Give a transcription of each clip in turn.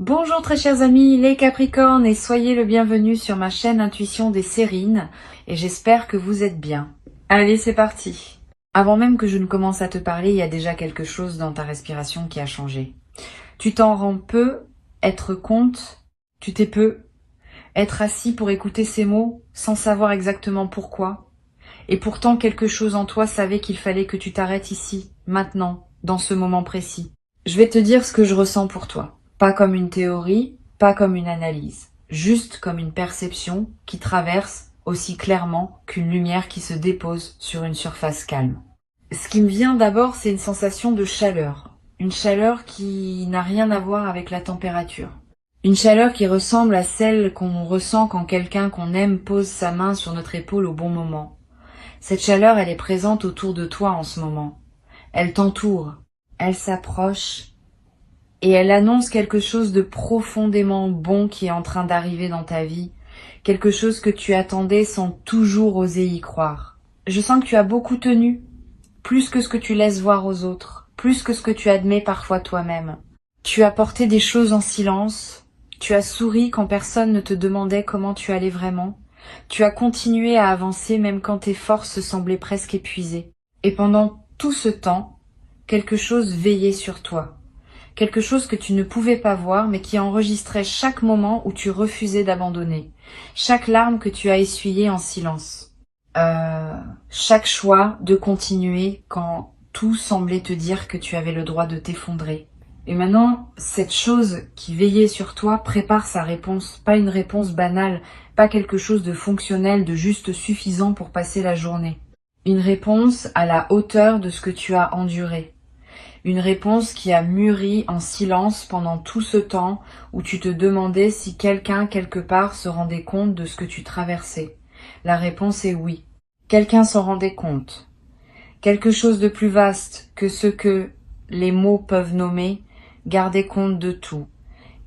Bonjour très chers amis, les Capricornes, et soyez le bienvenu sur ma chaîne Intuition des Sérines, et j'espère que vous êtes bien. Allez, c'est parti. Avant même que je ne commence à te parler, il y a déjà quelque chose dans ta respiration qui a changé. Tu t'en rends peu, être compte, tu t'es peu, être assis pour écouter ces mots sans savoir exactement pourquoi. Et pourtant quelque chose en toi savait qu'il fallait que tu t'arrêtes ici, maintenant, dans ce moment précis. Je vais te dire ce que je ressens pour toi. Pas comme une théorie, pas comme une analyse. Juste comme une perception qui traverse aussi clairement qu'une lumière qui se dépose sur une surface calme. Ce qui me vient d'abord, c'est une sensation de chaleur. Une chaleur qui n'a rien à voir avec la température. Une chaleur qui ressemble à celle qu'on ressent quand quelqu'un qu'on aime pose sa main sur notre épaule au bon moment. Cette chaleur, elle est présente autour de toi en ce moment. Elle t'entoure, elle s'approche et elle annonce quelque chose de profondément bon qui est en train d'arriver dans ta vie. Quelque chose que tu attendais sans toujours oser y croire. Je sens que tu as beaucoup tenu, plus que ce que tu laisses voir aux autres, plus que ce que tu admets parfois toi-même. Tu as porté des choses en silence, tu as souri quand personne ne te demandait comment tu allais vraiment. Tu as continué à avancer même quand tes forces semblaient presque épuisées. Et pendant tout ce temps, quelque chose veillait sur toi. Quelque chose que tu ne pouvais pas voir mais qui enregistrait chaque moment où tu refusais d'abandonner. Chaque larme que tu as essuyée en silence. Chaque choix de continuer quand tout semblait te dire que tu avais le droit de t'effondrer. Et maintenant, cette chose qui veillait sur toi prépare sa réponse, pas une réponse banale, pas quelque chose de fonctionnel, de juste suffisant pour passer la journée. Une réponse à la hauteur de ce que tu as enduré. Une réponse qui a mûri en silence pendant tout ce temps où tu te demandais si quelqu'un quelque part se rendait compte de ce que tu traversais. La réponse est oui. Quelqu'un s'en rendait compte. Quelque chose de plus vaste que ce que les mots peuvent nommer, gardait compte de tout.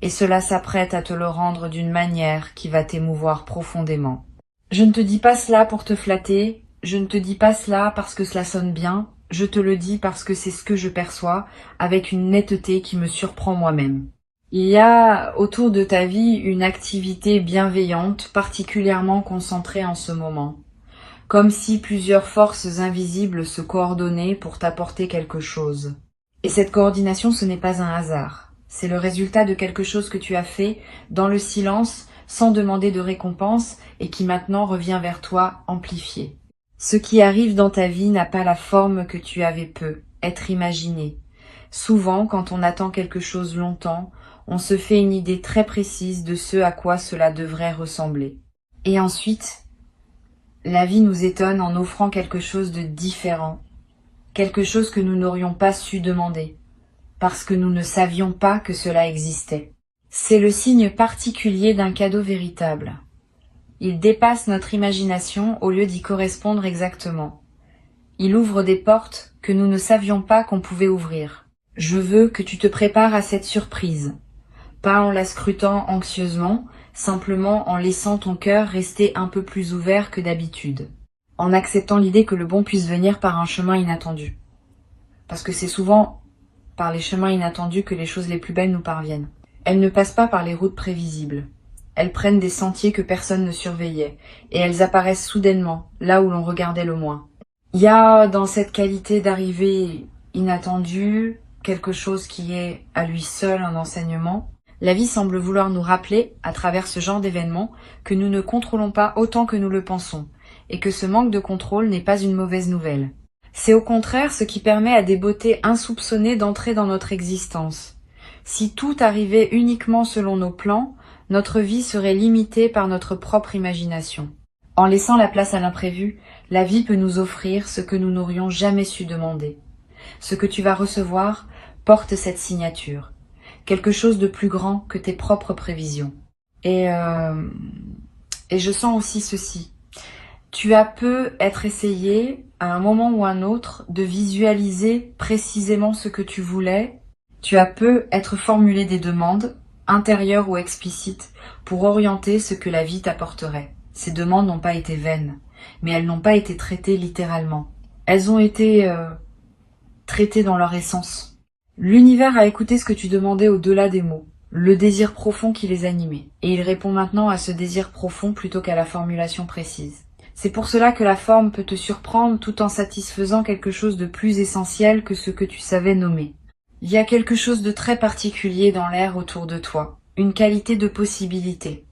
Et cela s'apprête à te le rendre d'une manière qui va t'émouvoir profondément. Je ne te dis pas cela pour te flatter, je ne te dis pas cela parce que cela sonne bien, je te le dis parce que c'est ce que je perçois, avec une netteté qui me surprend moi-même. Il y a autour de ta vie une activité bienveillante, particulièrement concentrée en ce moment. Comme si plusieurs forces invisibles se coordonnaient pour t'apporter quelque chose. Et cette coordination, ce n'est pas un hasard. C'est le résultat de quelque chose que tu as fait dans le silence, sans demander de récompense, et qui maintenant revient vers toi amplifié. Ce qui arrive dans ta vie n'a pas la forme que tu avais peu, être imaginé. Souvent, quand on attend quelque chose longtemps, on se fait une idée très précise de ce à quoi cela devrait ressembler. Et ensuite, la vie nous étonne en offrant quelque chose de différent, quelque chose que nous n'aurions pas su demander, parce que nous ne savions pas que cela existait. C'est le signe particulier d'un cadeau véritable. Il dépasse notre imagination au lieu d'y correspondre exactement. Il ouvre des portes que nous ne savions pas qu'on pouvait ouvrir. Je veux que tu te prépares à cette surprise, pas en la scrutant anxieusement, simplement en laissant ton cœur rester un peu plus ouvert que d'habitude, en acceptant l'idée que le bon puisse venir par un chemin inattendu. Parce que c'est souvent par les chemins inattendus que les choses les plus belles nous parviennent. Elles ne passent pas par les routes prévisibles. Elles prennent des sentiers que personne ne surveillait, et elles apparaissent soudainement, là où l'on regardait le moins. Il y a dans cette qualité d'arrivée inattendue quelque chose qui est à lui seul un enseignement. La vie semble vouloir nous rappeler, à travers ce genre d'événements, que nous ne contrôlons pas autant que nous le pensons, et que ce manque de contrôle n'est pas une mauvaise nouvelle. C'est au contraire ce qui permet à des beautés insoupçonnées d'entrer dans notre existence. Si tout arrivait uniquement selon nos plans, notre vie serait limitée par notre propre imagination. En laissant la place à l'imprévu, la vie peut nous offrir ce que nous n'aurions jamais su demander. Ce que tu vas recevoir porte cette signature. Quelque chose de plus grand que tes propres prévisions. Et je sens aussi ceci. Tu as peu être essayé, à un moment ou un autre, de visualiser précisément ce que tu voulais. Tu as peu être formulé des demandes, intérieures ou explicites, pour orienter ce que la vie t'apporterait. Ces demandes n'ont pas été vaines, mais elles n'ont pas été traitées littéralement. Elles ont été traitées dans leur essence. L'univers a écouté ce que tu demandais au-delà des mots. le désir profond qui les animait. Et il répond maintenant à ce désir profond plutôt qu'à la formulation précise. C'est pour cela que la forme peut te surprendre tout en satisfaisant quelque chose de plus essentiel que ce que tu savais nommer. Il y a quelque chose de très particulier dans l'air autour de toi, une qualité de possibilité,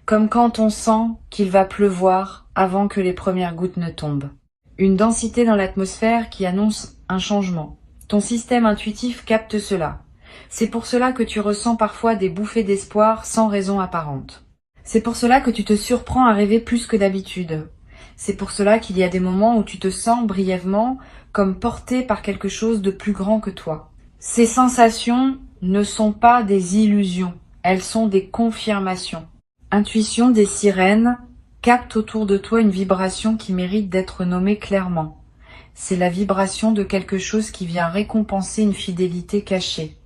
comme quand on sent qu'il va pleuvoir avant que les premières gouttes ne tombent. Une densité dans l'atmosphère qui annonce un changement. Ton système intuitif capte cela. C'est pour cela que tu ressens parfois des bouffées d'espoir sans raison apparente. C'est pour cela que tu te surprends à rêver plus que d'habitude. C'est pour cela qu'il y a des moments où tu te sens brièvement comme porté par quelque chose de plus grand que toi. Ces sensations ne sont pas des illusions, elles sont des confirmations. Intuition des sirènes capte autour de toi une vibration qui mérite d'être nommée clairement. C'est la vibration de quelque chose qui vient récompenser une fidélité cachée.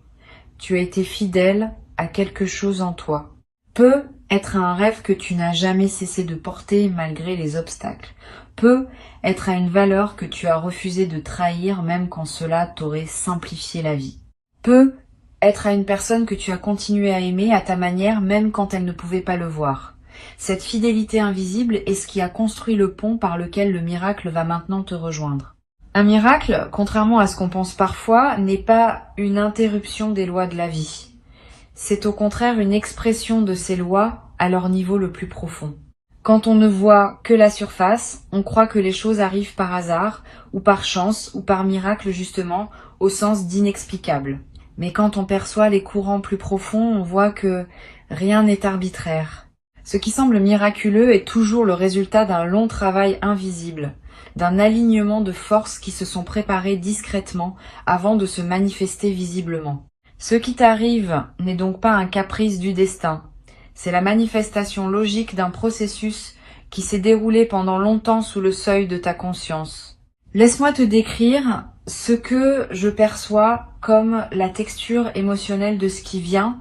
Tu as été fidèle à quelque chose en toi. Peut être un rêve que tu n'as jamais cessé de porter malgré les obstacles. Peut être à une valeur que tu as refusé de trahir même quand cela t'aurait simplifié la vie. Peut être à une personne que tu as continué à aimer à ta manière même quand elle ne pouvait pas le voir. Cette fidélité invisible est ce qui a construit le pont par lequel le miracle va maintenant te rejoindre. Un miracle, contrairement à ce qu'on pense parfois, n'est pas une interruption des lois de la vie. C'est au contraire une expression de ces lois à leur niveau le plus profond. Quand on ne voit que la surface, on croit que les choses arrivent par hasard, ou par chance, ou par miracle justement, au sens d'inexplicable. Mais quand on perçoit les courants plus profonds, on voit que rien n'est arbitraire. Ce qui semble miraculeux est toujours le résultat d'un long travail invisible, d'un alignement de forces qui se sont préparées discrètement avant de se manifester visiblement. Ce qui t'arrive n'est donc pas un caprice du destin, c'est la manifestation logique d'un processus qui s'est déroulé pendant longtemps sous le seuil de ta conscience. Laisse-moi te décrire ce que je perçois comme la texture émotionnelle de ce qui vient.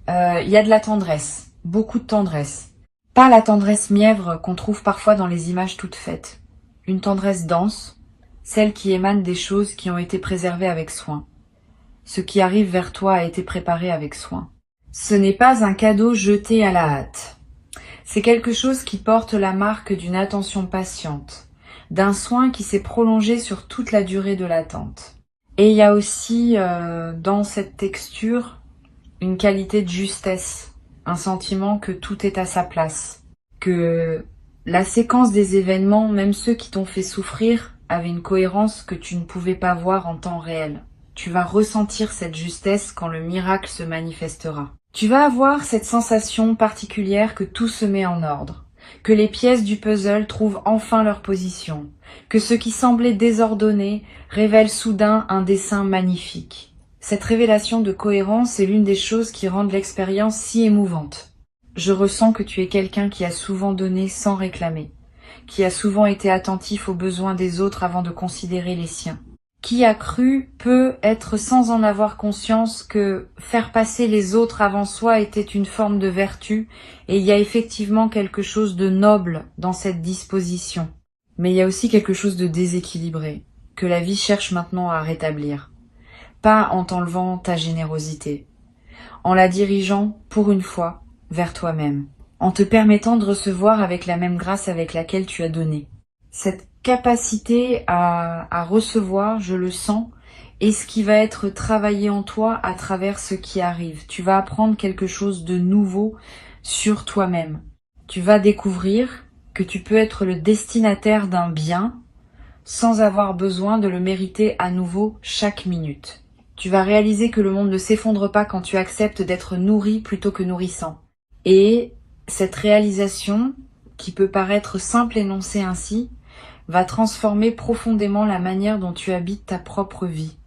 Il y a de la tendresse, beaucoup de tendresse. Pas la tendresse mièvre qu'on trouve parfois dans les images toutes faites. Une tendresse dense, celle qui émane des choses qui ont été préservées avec soin. Ce qui arrive vers toi a été préparé avec soin. Ce n'est pas un cadeau jeté à la hâte. C'est quelque chose qui porte la marque d'une attention patiente, d'un soin qui s'est prolongé sur toute la durée de l'attente. Et il y a aussi dans cette texture une qualité de justesse, un sentiment que tout est à sa place, que la séquence des événements, même ceux qui t'ont fait souffrir, avait une cohérence que tu ne pouvais pas voir en temps réel. Tu vas ressentir cette justesse quand le miracle se manifestera. Tu vas avoir cette sensation particulière que tout se met en ordre, que les pièces du puzzle trouvent enfin leur position, que ce qui semblait désordonné révèle soudain un dessin magnifique. Cette révélation de cohérence est l'une des choses qui rendent l'expérience si émouvante. Je ressens que tu es quelqu'un qui a souvent donné sans réclamer, qui a souvent été attentif aux besoins des autres avant de considérer les siens. Qui a cru peut être sans en avoir conscience que faire passer les autres avant soi était une forme de vertu, et il y a effectivement quelque chose de noble dans cette disposition. Mais il y a aussi quelque chose de déséquilibré, que la vie cherche maintenant à rétablir. Pas en t'enlevant ta générosité, en la dirigeant, pour une fois, vers toi-même, en te permettant de recevoir avec la même grâce avec laquelle tu as donné. Cette capacité à recevoir, je le sens, est ce qui va être travaillé en toi à travers ce qui arrive. Tu vas apprendre quelque chose de nouveau sur toi-même. Tu vas découvrir que tu peux être le destinataire d'un bien sans avoir besoin de le mériter à nouveau chaque minute. Tu vas réaliser que le monde ne s'effondre pas quand tu acceptes d'être nourri plutôt que nourrissant. Et cette réalisation, qui peut paraître simple énoncée ainsi, va transformer profondément la manière dont tu habites ta propre vie.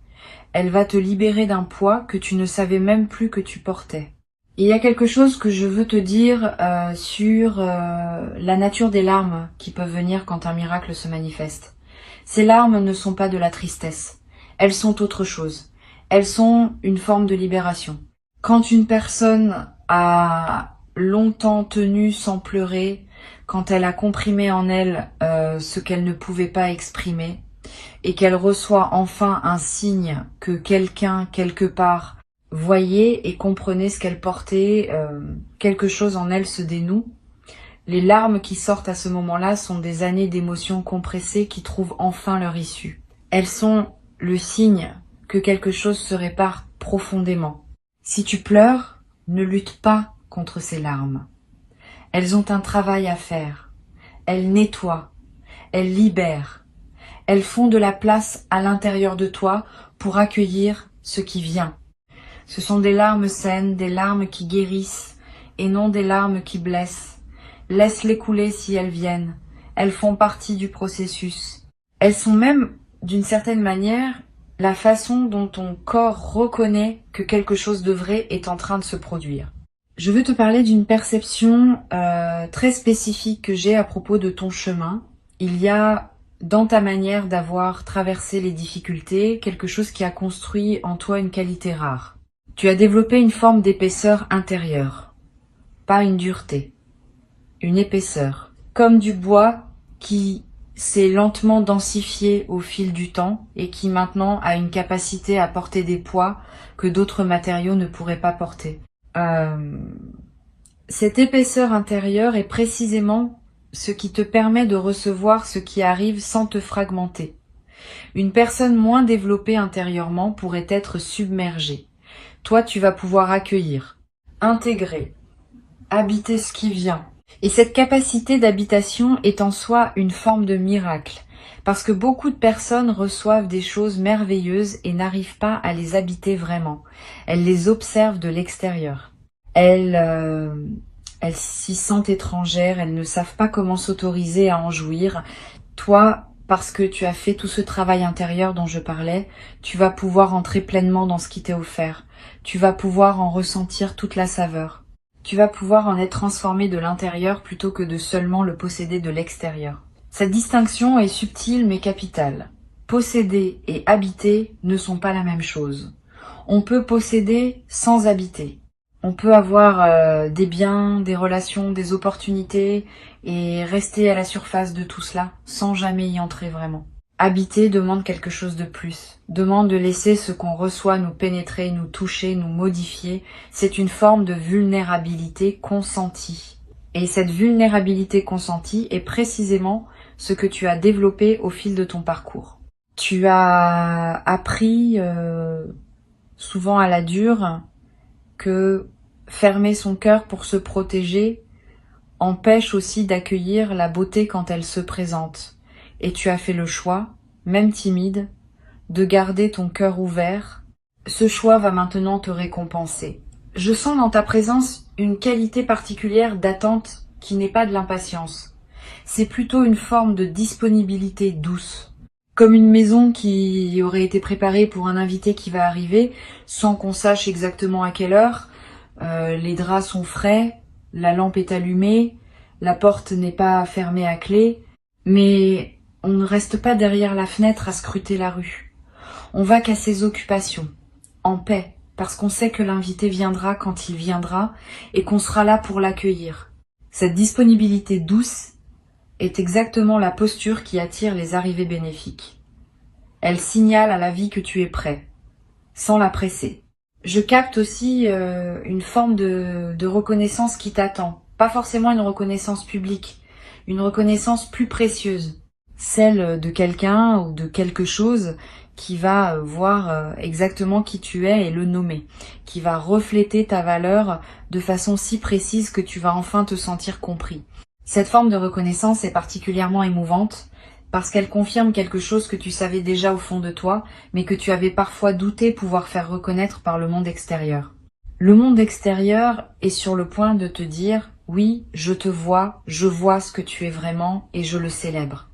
Elle va te libérer d'un poids que tu ne savais même plus que tu portais. Et il y a quelque chose que je veux te dire sur la nature des larmes qui peuvent venir quand un miracle se manifeste. Ces larmes ne sont pas de la tristesse. Elles sont autre chose. Elles sont une forme de libération. Quand une personne a longtemps tenu sans pleurer, quand elle a comprimé en elle ce qu'elle ne pouvait pas exprimer, et qu'elle reçoit enfin un signe que quelqu'un, quelque part, Voyez et comprenez ce qu'elle portait, quelque chose en elle se dénoue. Les larmes qui sortent à ce moment-là sont des années d'émotions compressées qui trouvent enfin leur issue. Elles sont le signe que quelque chose se répare profondément. Si tu pleures, ne lutte pas contre ces larmes. Elles ont un travail à faire. Elles nettoient, elles libèrent, elles font de la place à l'intérieur de toi pour accueillir ce qui vient. Ce sont des larmes saines, des larmes qui guérissent et non des larmes qui blessent. Laisse-les couler si elles viennent. Elles font partie du processus. Elles sont même, d'une certaine manière, la façon dont ton corps reconnaît que quelque chose de vrai est en train de se produire. Je veux te parler d'une perception très spécifique que j'ai à propos de ton chemin. Il y a dans ta manière d'avoir traversé les difficultés quelque chose qui a construit en toi une qualité rare. Tu as développé une forme d'épaisseur intérieure, pas une dureté, une épaisseur, comme du bois qui s'est lentement densifié au fil du temps et qui maintenant a une capacité à porter des poids que d'autres matériaux ne pourraient pas porter. Cette épaisseur intérieure est précisément ce qui te permet de recevoir ce qui arrive sans te fragmenter. Une personne moins développée intérieurement pourrait être submergée. Toi, tu vas pouvoir accueillir, intégrer, habiter ce qui vient. Et cette capacité d'habitation est en soi une forme de miracle, parce que beaucoup de personnes reçoivent des choses merveilleuses et n'arrivent pas à les habiter vraiment. Elles les observent de l'extérieur. Elles s'y sentent étrangères, elles ne savent pas comment s'autoriser à en jouir. Toi, parce que tu as fait tout ce travail intérieur dont je parlais, tu vas pouvoir entrer pleinement dans ce qui t'est offert. Tu vas pouvoir en ressentir toute la saveur. Tu vas pouvoir en être transformé de l'intérieur plutôt que de seulement le posséder de l'extérieur. Cette distinction est subtile mais capitale. Posséder et habiter ne sont pas la même chose. On peut posséder sans habiter. On peut avoir des biens, des relations, des opportunités et rester à la surface de tout cela sans jamais y entrer vraiment. Habiter demande quelque chose de plus, demande de laisser ce qu'on reçoit nous pénétrer, nous toucher, nous modifier. C'est une forme de vulnérabilité consentie. Et cette vulnérabilité consentie est précisément ce que tu as développé au fil de ton parcours. Tu as appris, souvent à la dure, que fermer son cœur pour se protéger empêche aussi d'accueillir la beauté quand elle se présente. Et tu as fait le choix, même timide, de garder ton cœur ouvert. Ce choix va maintenant te récompenser. Je sens dans ta présence une qualité particulière d'attente qui n'est pas de l'impatience. C'est plutôt une forme de disponibilité douce. Comme une maison qui aurait été préparée pour un invité qui va arriver, sans qu'on sache exactement à quelle heure. Les draps sont frais, la lampe est allumée, la porte n'est pas fermée à clé, mais on ne reste pas derrière la fenêtre à scruter la rue. On va qu'à ses occupations, en paix, parce qu'on sait que l'invité viendra quand il viendra et qu'on sera là pour l'accueillir. Cette disponibilité douce est exactement la posture qui attire les arrivées bénéfiques. Elle signale à la vie que tu es prêt, sans la presser. Je capte aussi une forme de reconnaissance qui t'attend. Pas forcément une reconnaissance publique, une reconnaissance plus précieuse. Celle de quelqu'un ou de quelque chose qui va voir exactement qui tu es et le nommer. Qui va refléter ta valeur de façon si précise que tu vas enfin te sentir compris. Cette forme de reconnaissance est particulièrement émouvante parce qu'elle confirme quelque chose que tu savais déjà au fond de toi, mais que tu avais parfois douté pouvoir faire reconnaître par le monde extérieur. Le monde extérieur est sur le point de te dire « Oui, je te vois, je vois ce que tu es vraiment et je le célèbre ».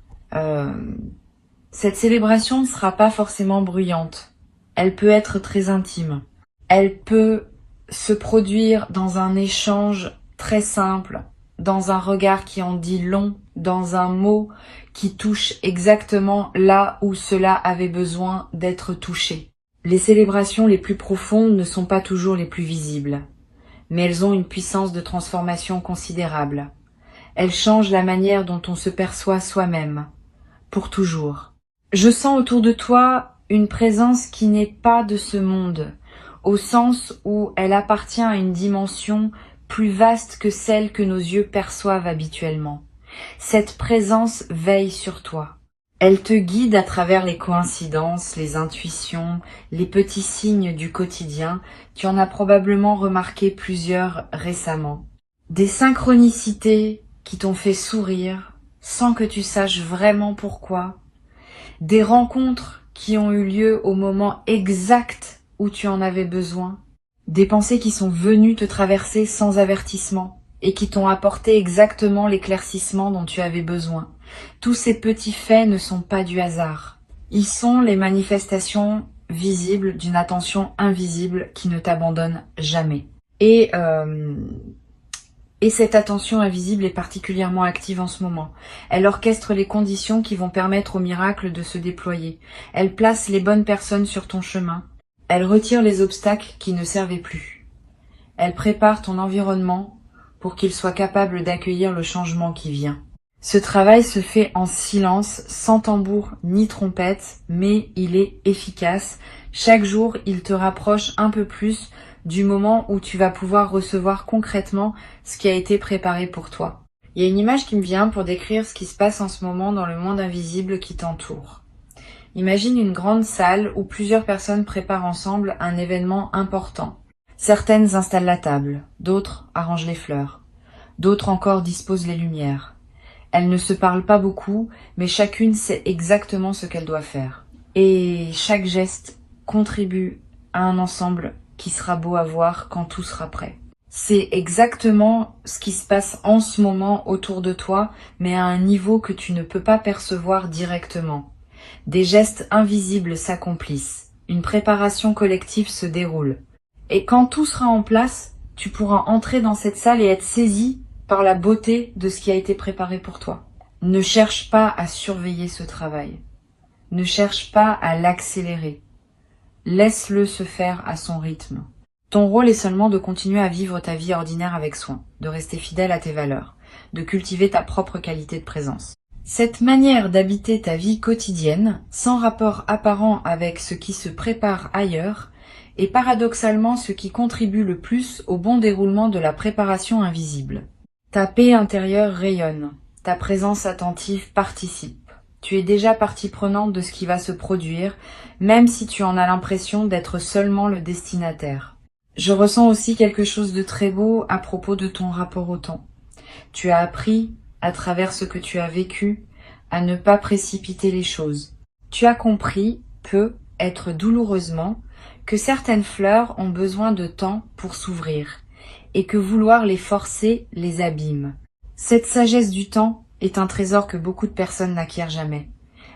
Cette célébration ne sera pas forcément bruyante. Elle peut être très intime. Elle peut se produire dans un échange très simple, dans un regard qui en dit long, dans un mot qui touche exactement là où cela avait besoin d'être touché. Les célébrations les plus profondes ne sont pas toujours les plus visibles, mais elles ont une puissance de transformation considérable. Elles changent la manière dont on se perçoit soi-même, pour toujours. Je sens autour de toi une présence qui n'est pas de ce monde, au sens où elle appartient à une dimension plus vaste que celle que nos yeux perçoivent habituellement. Cette présence veille sur toi. Elle te guide à travers les coïncidences, les intuitions, les petits signes du quotidien. Tu en as probablement remarqué plusieurs récemment. Des synchronicités qui t'ont fait sourire sans que tu saches vraiment pourquoi. Des rencontres qui ont eu lieu au moment exact où tu en avais besoin. Des pensées qui sont venues te traverser sans avertissement et qui t'ont apporté exactement l'éclaircissement dont tu avais besoin. Tous ces petits faits ne sont pas du hasard. Ils sont les manifestations visibles d'une attention invisible qui ne t'abandonne jamais. Et cette attention invisible est particulièrement active en ce moment. Elle orchestre les conditions qui vont permettre au miracle de se déployer. Elle place les bonnes personnes sur ton chemin. Elle retire les obstacles qui ne servaient plus. Elle prépare ton environnement pour qu'il soit capable d'accueillir le changement qui vient. Ce travail se fait en silence, sans tambour ni trompette, mais il est efficace. Chaque jour, il te rapproche un peu plus du moment où tu vas pouvoir recevoir concrètement ce qui a été préparé pour toi. Il y a une image qui me vient pour décrire ce qui se passe en ce moment dans le monde invisible qui t'entoure. Imagine une grande salle où plusieurs personnes préparent ensemble un événement important. Certaines installent la table, d'autres arrangent les fleurs, d'autres encore disposent les lumières. Elles ne se parlent pas beaucoup, mais chacune sait exactement ce qu'elle doit faire. Et chaque geste contribue à un ensemble qui sera beau à voir quand tout sera prêt. C'est exactement ce qui se passe en ce moment autour de toi, mais à un niveau que tu ne peux pas percevoir directement. Des gestes invisibles s'accomplissent. Une préparation collective se déroule. Et quand tout sera en place, tu pourras entrer dans cette salle et être saisi par la beauté de ce qui a été préparé pour toi. Ne cherche pas à surveiller ce travail. Ne cherche pas à l'accélérer. Laisse-le se faire à son rythme. Ton rôle est seulement de continuer à vivre ta vie ordinaire avec soin, de rester fidèle à tes valeurs, de cultiver ta propre qualité de présence. Cette manière d'habiter ta vie quotidienne, sans rapport apparent avec ce qui se prépare ailleurs, est paradoxalement ce qui contribue le plus au bon déroulement de la préparation invisible. Ta paix intérieure rayonne, ta présence attentive participe. Tu es déjà partie prenante de ce qui va se produire, même si tu en as l'impression d'être seulement le destinataire. Je ressens aussi quelque chose de très beau à propos de ton rapport au temps. Tu as appris, à travers ce que tu as vécu, à ne pas précipiter les choses. Tu as compris, peut être douloureusement, que certaines fleurs ont besoin de temps pour s'ouvrir, et que vouloir les forcer les abîme. Cette sagesse du temps est un trésor que beaucoup de personnes n'acquièrent jamais.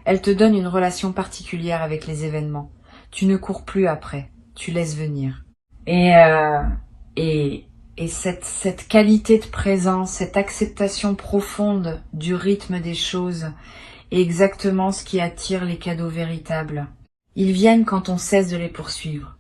Elle te donne une relation particulière avec les événements. Tu ne cours plus après, tu laisses venir. Et cette qualité de présence, cette acceptation profonde du rythme des choses est exactement ce qui attire les cadeaux véritables. Ils viennent quand on cesse de les poursuivre,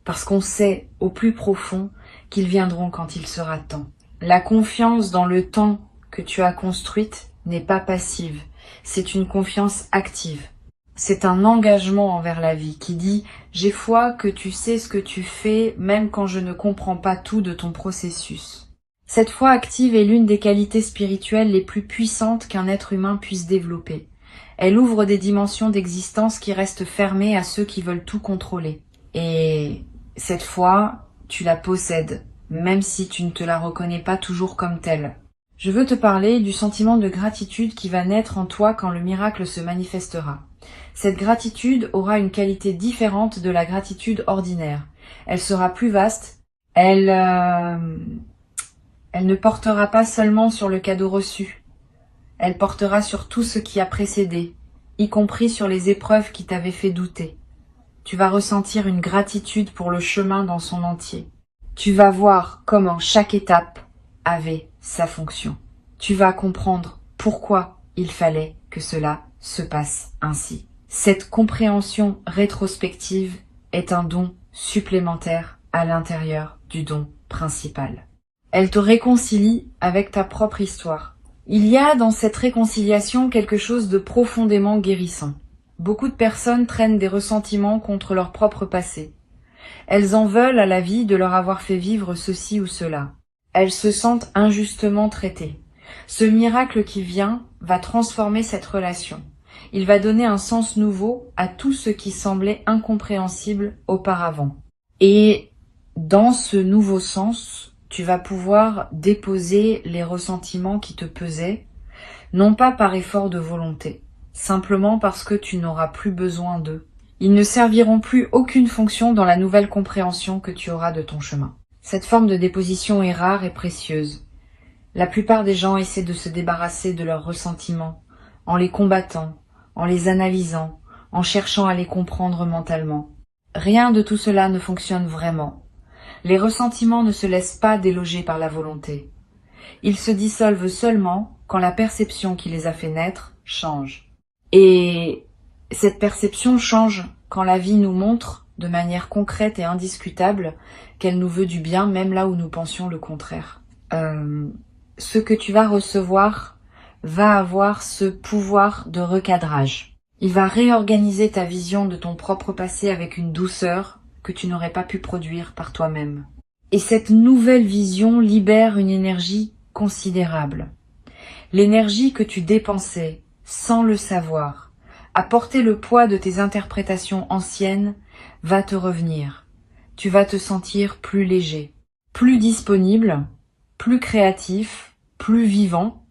parce qu'on sait au plus profond qu'ils viendront quand il sera temps. La confiance dans le temps que tu as construite n'est pas passive, c'est une confiance active. C'est un engagement envers la vie qui dit « J'ai foi que tu sais ce que tu fais même quand je ne comprends pas tout de ton processus ». Cette foi active est l'une des qualités spirituelles les plus puissantes qu'un être humain puisse développer. Elle ouvre des dimensions d'existence qui restent fermées à ceux qui veulent tout contrôler. Et cette foi, tu la possèdes, même si tu ne te la reconnais pas toujours comme telle. Je veux te parler du sentiment de gratitude qui va naître en toi quand le miracle se manifestera. Cette gratitude aura une qualité différente de la gratitude ordinaire. Elle sera plus vaste, elle ne portera pas seulement sur le cadeau reçu. Elle portera sur tout ce qui a précédé, y compris sur les épreuves qui t'avaient fait douter. Tu vas ressentir une gratitude pour le chemin dans son entier. Tu vas voir comment chaque étape avait sa fonction. Tu vas comprendre pourquoi il fallait que cela se passe ainsi. Cette compréhension rétrospective est un don supplémentaire à l'intérieur du don principal. Elle te réconcilie avec ta propre histoire. Il y a dans cette réconciliation quelque chose de profondément guérissant. Beaucoup de personnes traînent des ressentiments contre leur propre passé. Elles en veulent à la vie de leur avoir fait vivre ceci ou cela. Elles se sentent injustement traitées. Ce miracle qui vient va transformer cette relation. Il va donner un sens nouveau à tout ce qui semblait incompréhensible auparavant. Et dans ce nouveau sens, tu vas pouvoir déposer les ressentiments qui te pesaient, non pas par effort de volonté, simplement parce que tu n'auras plus besoin d'eux. Ils ne serviront plus aucune fonction dans la nouvelle compréhension que tu auras de ton chemin. Cette forme de déposition est rare et précieuse. La plupart des gens essaient de se débarrasser de leurs ressentiments, en les combattant, en les analysant, en cherchant à les comprendre mentalement. Rien de tout cela ne fonctionne vraiment. Les ressentiments ne se laissent pas déloger par la volonté. Ils se dissolvent seulement quand la perception qui les a fait naître change. Et cette perception change quand la vie nous montre, de manière concrète et indiscutable, qu'elle nous veut du bien, même là où nous pensions le contraire. Ce que tu vas recevoir va avoir ce pouvoir de recadrage. Il va réorganiser ta vision de ton propre passé avec une douceur que tu n'aurais pas pu produire par toi-même. Et cette nouvelle vision libère une énergie considérable. L'énergie que tu dépensais, sans le savoir, à porter le poids de tes interprétations anciennes, va te revenir. Tu vas te sentir plus léger, plus disponible, plus créatif, plus vivant.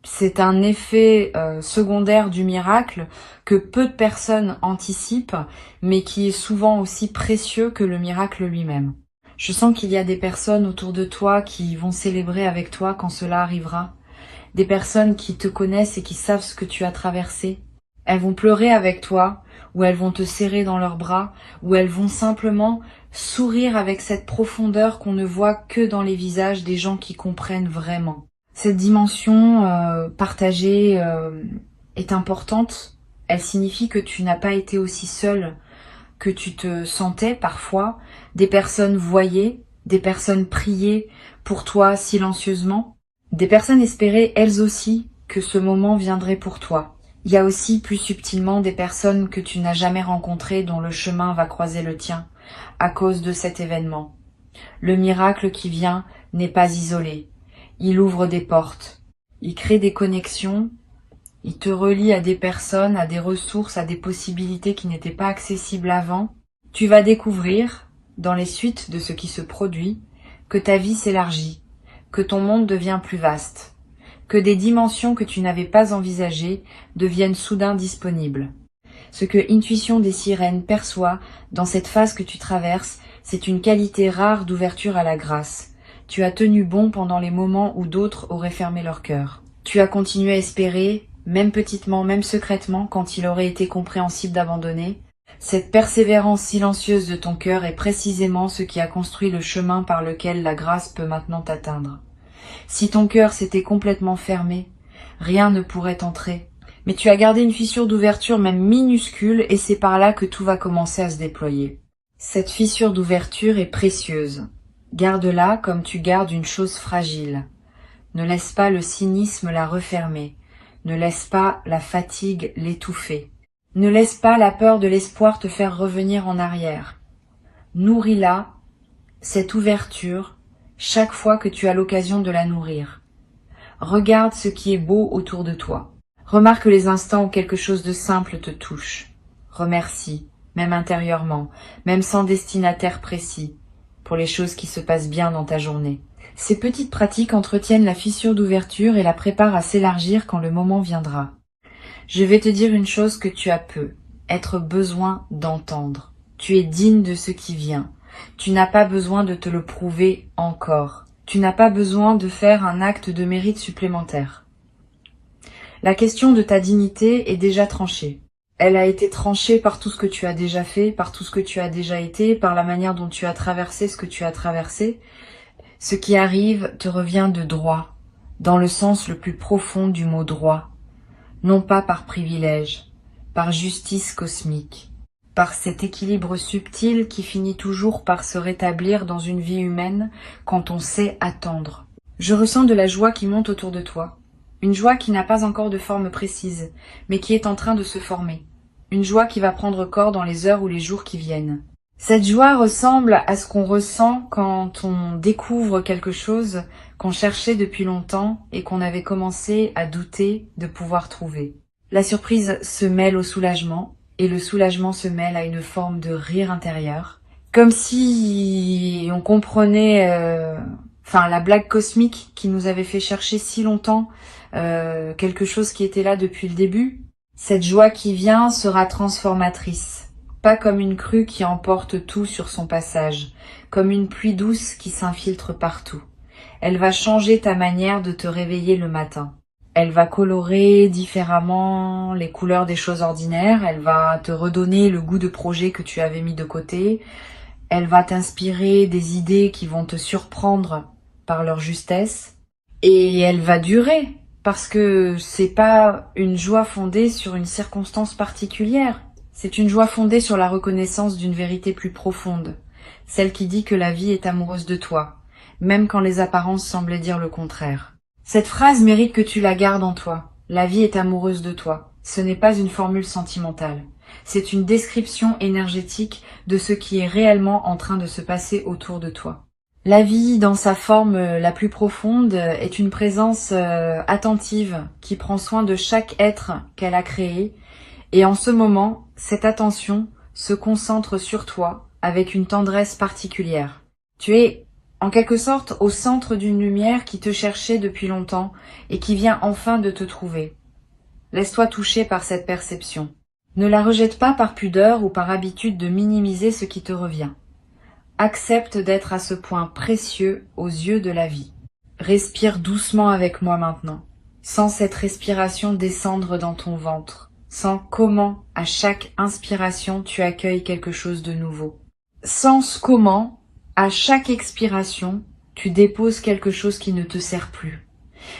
C'est un effet secondaire du miracle que peu de personnes anticipent, mais qui est souvent aussi précieux que le miracle lui-même. Je sens qu'il y a des personnes autour de toi qui vont célébrer avec toi quand cela arrivera. Des personnes qui te connaissent et qui savent ce que tu as traversé. Elles vont pleurer avec toi, ou elles vont te serrer dans leurs bras, ou elles vont simplement sourire avec cette profondeur qu'on ne voit que dans les visages des gens qui comprennent vraiment. Cette dimension partagée est importante. Elle signifie que tu n'as pas été aussi seul que tu te sentais parfois. Des personnes voyaient, des personnes priaient pour toi silencieusement. Des personnes espéraient elles aussi que ce moment viendrait pour toi. Il y a aussi plus subtilement des personnes que tu n'as jamais rencontrées dont le chemin va croiser le tien à cause de cet événement. Le miracle qui vient n'est pas isolé. Il ouvre des portes. Il crée des connexions. Il te relie à des personnes, à des ressources, à des possibilités qui n'étaient pas accessibles avant. Tu vas découvrir, dans les suites de ce qui se produit, que ta vie s'élargit, que ton monde devient plus vaste, que des dimensions que tu n'avais pas envisagées deviennent soudain disponibles. Ce que Intuition des Sirènes perçoit dans cette phase que tu traverses, c'est une qualité rare d'ouverture à la grâce. Tu as tenu bon pendant les moments où d'autres auraient fermé leur cœur. Tu as continué à espérer, même petitement, même secrètement, quand il aurait été compréhensible d'abandonner. Cette persévérance silencieuse de ton cœur est précisément ce qui a construit le chemin par lequel la grâce peut maintenant t'atteindre. Si ton cœur s'était complètement fermé, rien ne pourrait entrer. Mais tu as gardé une fissure d'ouverture même minuscule et c'est par là que tout va commencer à se déployer. Cette fissure d'ouverture est précieuse. Garde-la comme tu gardes une chose fragile. Ne laisse pas le cynisme la refermer. Ne laisse pas la fatigue l'étouffer. Ne laisse pas la peur de l'espoir te faire revenir en arrière. Nourris-la, cette ouverture, chaque fois que tu as l'occasion de la nourrir. Regarde ce qui est beau autour de toi. Remarque les instants où quelque chose de simple te touche. Remercie, même intérieurement, même sans destinataire précis, pour les choses qui se passent bien dans ta journée. Ces petites pratiques entretiennent la fissure d'ouverture et la préparent à s'élargir quand le moment viendra. Je vais te dire une chose que tu as peu, être besoin d'entendre. Tu es digne de ce qui vient. Tu n'as pas besoin de te le prouver encore. Tu n'as pas besoin de faire un acte de mérite supplémentaire. La question de ta dignité est déjà tranchée. Elle a été tranchée par tout ce que tu as déjà fait, par tout ce que tu as déjà été, par la manière dont tu as traversé ce que tu as traversé. Ce qui arrive te revient de droit, dans le sens le plus profond du mot droit, non pas par privilège, par justice cosmique, par cet équilibre subtil qui finit toujours par se rétablir dans une vie humaine quand on sait attendre. Je ressens de la joie qui monte autour de toi, une joie qui n'a pas encore de forme précise, mais qui est en train de se former. une joie qui va prendre corps dans les heures ou les jours qui viennent. Cette joie ressemble à ce qu'on ressent quand on découvre quelque chose qu'on cherchait depuis longtemps et qu'on avait commencé à douter de pouvoir trouver. La surprise se mêle au soulagement et le soulagement se mêle à une forme de rire intérieur, comme si on comprenait la blague cosmique qui nous avait fait chercher si longtemps quelque chose qui était là depuis le début. Cette joie qui vient sera transformatrice, pas comme une crue qui emporte tout sur son passage, comme une pluie douce qui s'infiltre partout. Elle va changer ta manière de te réveiller le matin. Elle va colorer différemment les couleurs des choses ordinaires, elle va te redonner le goût de projet que tu avais mis de côté, elle va t'inspirer des idées qui vont te surprendre par leur justesse, et elle va durer, parce que c'est pas une joie fondée sur une circonstance particulière, c'est une joie fondée sur la reconnaissance d'une vérité plus profonde, celle qui dit que la vie est amoureuse de toi, même quand les apparences semblent dire le contraire. Cette phrase mérite que tu la gardes en toi. La vie est amoureuse de toi. Ce n'est pas une formule sentimentale. C'est une description énergétique de ce qui est réellement en train de se passer autour de toi. La vie, dans sa forme la plus profonde, est une présence attentive qui prend soin de chaque être qu'elle a créé. Et en ce moment, cette attention se concentre sur toi avec une tendresse particulière. Tu es en quelque sorte au centre d'une lumière qui te cherchait depuis longtemps et qui vient enfin de te trouver. Laisse-toi toucher par cette perception. Ne la rejette pas par pudeur ou par habitude de minimiser ce qui te revient. Accepte d'être à ce point précieux aux yeux de la vie. Respire doucement avec moi maintenant. Sens cette respiration descendre dans ton ventre. Sens comment, à chaque inspiration, tu accueilles quelque chose de nouveau. Sens comment, à chaque expiration, tu déposes quelque chose qui ne te sert plus.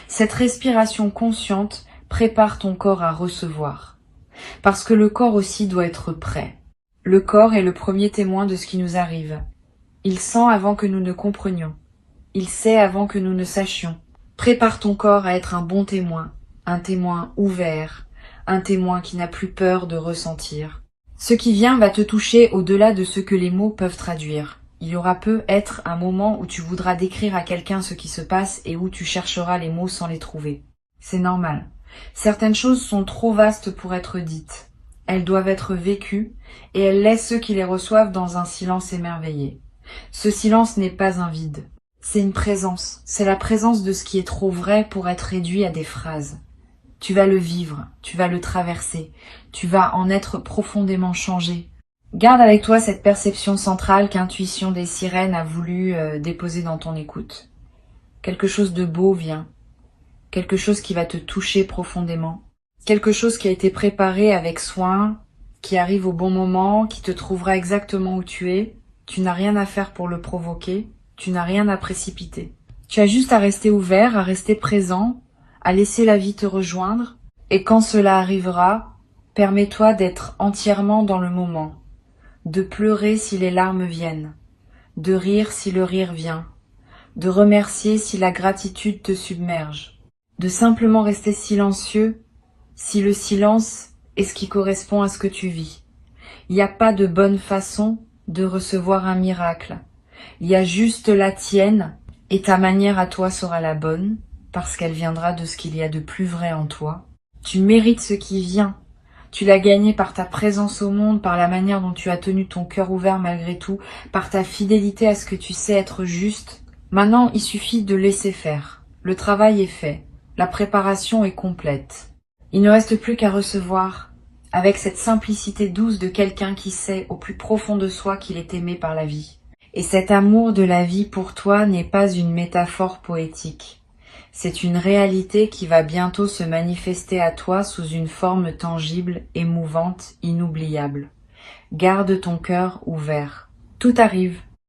Cette respiration consciente prépare ton corps à recevoir. Parce que le corps aussi doit être prêt. Le corps est le premier témoin de ce qui nous arrive. Il sent avant que nous ne comprenions. Il sait avant que nous ne sachions. Prépare ton corps à être un bon témoin, un témoin ouvert, un témoin qui n'a plus peur de ressentir. Ce qui vient va te toucher au-delà de ce que les mots peuvent traduire. Il y aura peut-être un moment où tu voudras décrire à quelqu'un ce qui se passe et où tu chercheras les mots sans les trouver. C'est normal. Certaines choses sont trop vastes pour être dites. Elles doivent être vécues et elles laissent ceux qui les reçoivent dans un silence émerveillé. Ce silence n'est pas un vide. C'est une présence. C'est la présence de ce qui est trop vrai pour être réduit à des phrases. Tu vas le vivre, tu vas le traverser, tu vas en être profondément changé. Garde avec toi cette perception centrale qu'Intuition des Sirènes a voulu déposer dans ton écoute. Quelque chose de beau vient, quelque chose qui va te toucher profondément, quelque chose qui a été préparé avec soin, qui arrive au bon moment, qui te trouvera exactement où tu es. Tu n'as rien à faire pour le provoquer, tu n'as rien à précipiter. Tu as juste à rester ouvert, à rester présent, à laisser la vie te rejoindre, et quand cela arrivera, permets-toi d'être entièrement dans le moment. De pleurer si les larmes viennent, de rire si le rire vient, de remercier si la gratitude te submerge, de simplement rester silencieux si le silence est ce qui correspond à ce que tu vis. Il n'y a pas de bonne façon de recevoir un miracle. Il y a juste la tienne et ta manière à toi sera la bonne parce qu'elle viendra de ce qu'il y a de plus vrai en toi. Tu mérites ce qui vient. Tu l'as gagné par ta présence au monde, par la manière dont tu as tenu ton cœur ouvert malgré tout, par ta fidélité à ce que tu sais être juste. Maintenant, il suffit de laisser faire. Le travail est fait. La préparation est complète. Il ne reste plus qu'à recevoir, avec cette simplicité douce de quelqu'un qui sait au plus profond de soi qu'il est aimé par la vie. Et cet amour de la vie pour toi n'est pas une métaphore poétique. C'est une réalité qui va bientôt se manifester à toi sous une forme tangible, émouvante, inoubliable. Garde ton cœur ouvert. Tout arrive.